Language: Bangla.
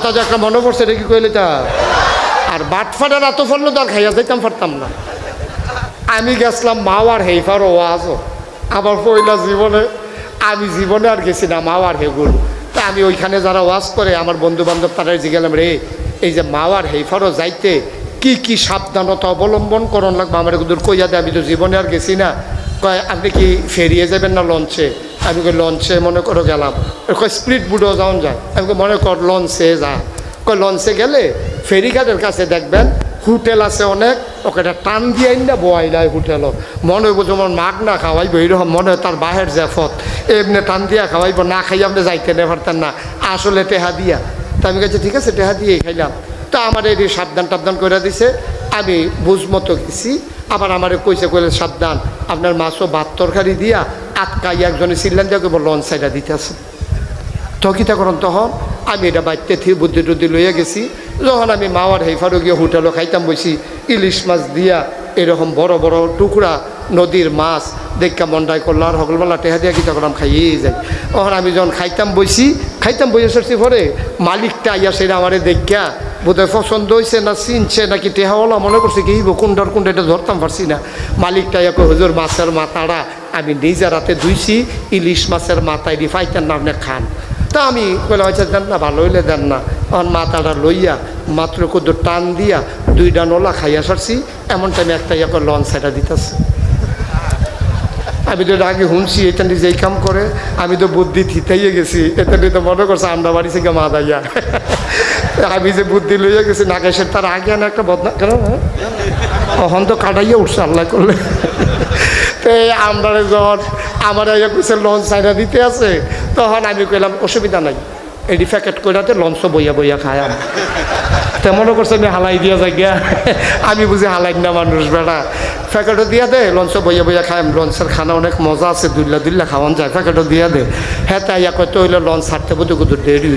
কথা যে একটা মনে পড়ছে, এটা কি কইলে তা? আর বাটফাটার এত ফললো তো আর খাইয়া যাইতাম পারতাম না। আমি গেছিলাম মাওয়ার হেইফার ওয়াজও, আমার পয়লা জীবনে, আমি জীবনে আর গেছি না মাওয়ার হেগুল। তা আমি ওইখানে যারা ওয়াজ করে আমার বন্ধু বান্ধব তারাই জিজ্ঞালাম, রে এই যে মাওয়ার হেইফারও যাইতে কি কি সাবধানতা অবলম্বন করণ লাগবে আমার এগুলোর কইয়া দেয়, আমি তো জীবনে আর গেছি না। কয় আপনি কি ফেরিয়ে যাবেন না লঞ্চে? আমি কই লঞ্চে মনে করো গেলাম। কয় স্প্লিট বুডও যাওয়া যায়? আমি মনে কর লঞ্চে যা। কয় লঞ্চে গেলে ফেরিঘাটের কাছে দেখবেন হোটেল আছে অনেক, ওকে টান দিয়ে না বোয়াইলায় হোটেলও মনে হইব যেমন মাগ না খাওয়াইব, এইরকম মনে হয় তার বাহের জ্যাফত এমনি টান দিয়া খাওয়াইব, না খাইয়া আপনি যাইতে নে পারতেন না, আসলে টেহা দিয়া। তা আমি কাছে ঠিক আছে টেহা দিয়ে খাইলাম। তো আমার এই সাবধান টাবধান করে দিছে, আমি বুঝ মতো গেছি। আবার আমার কইছে কইলে সাবধান, আপনার মাছও ভাত তরকারি দিয়া আটকাই একজনে চিল্লান দিয়ে কেবল লঞ্চ সাইডা দিতে আছে। থকিতা করন তখন আমি এটা বাইতে থি বুদ্ধি টুদ্ধি লইয়া গেছি। যখন আমি মাওয়ার হেফারও গিয়ে হোটেলও খাইতাম বসি, ইলিশ মাছ দিয়া এরকম বড় বড় টুকরা নদীর মাছ দেখা মন্ডাই করলো, আর সকলবেলা টেহা দিয়া কিতা করলাম খাইয়েই যাই। তখন আমি যখন খাইতাম বইয়ে সরছি পরে মালিকটা আইয়া সেটা আমারে দেখা বোধহয় পছন্দ হয়েছে না চিনছে নাকি টেহাওয়ালা মনে করছে কি কোনটার কোনটা এটা ধরতাম পারছি না। মালিকটা ইয়া হুজুর মাছের মাথাটা আমি নিজের রাতে ধুইছি, ইলিশ মাছের মাথায় দি ফাইতেন না আপনি খান। তা আমি বলে হয়েছে দেন না, ভালো হইলে দেন না। আমার মাথাটা লইয়া মাত্র কত টান দিয়া 2টা নলা খাইয়া সারছি। এমন টাইমে একটা ইয়া করে লঞ্চ সাইডা দিতেছে। আমি তো আগে শুনছি এটা নিজেই কাম করে, আমি তো বুদ্ধি থিতাইয়ে গেছি, এটা নিয়ে তো মনে করছে আমরা বাড়ি থেকে মা দাইয়া। আমি যে বুদ্ধি লইয়া গেছি নাগেশের তার আগে না একটা বদনা কেন তখন তো কাটাইয়া উঠছে আল্লাহ করলে। তো আমরা যখন আমার ইয়ে কইছে লঞ্চ সাইডা দিতে আছে, তখন আমি কইলাম অসুবিধা নাই, এডি প্যাকেট কইরাতে লঞ্চ বইয়া বইয়া খায়াম। তো মনে করছে আমি হালাই দিয়া যাই গিয়া, আমি বুঝি হালাই না মানুষ বেড়া, প্যাকেটও দিয়া দে লঞ্চ বইয়া বইয়া খায়াম। লঞ্চের খানা অনেক মজা আছে, দুল্লা খাওয়ান যায়, প্যাকেটও দিয়া দে। হ্যাঁ তাই কত হইলে লঞ্চ ছাড়তে বুঝতে কত দেরি।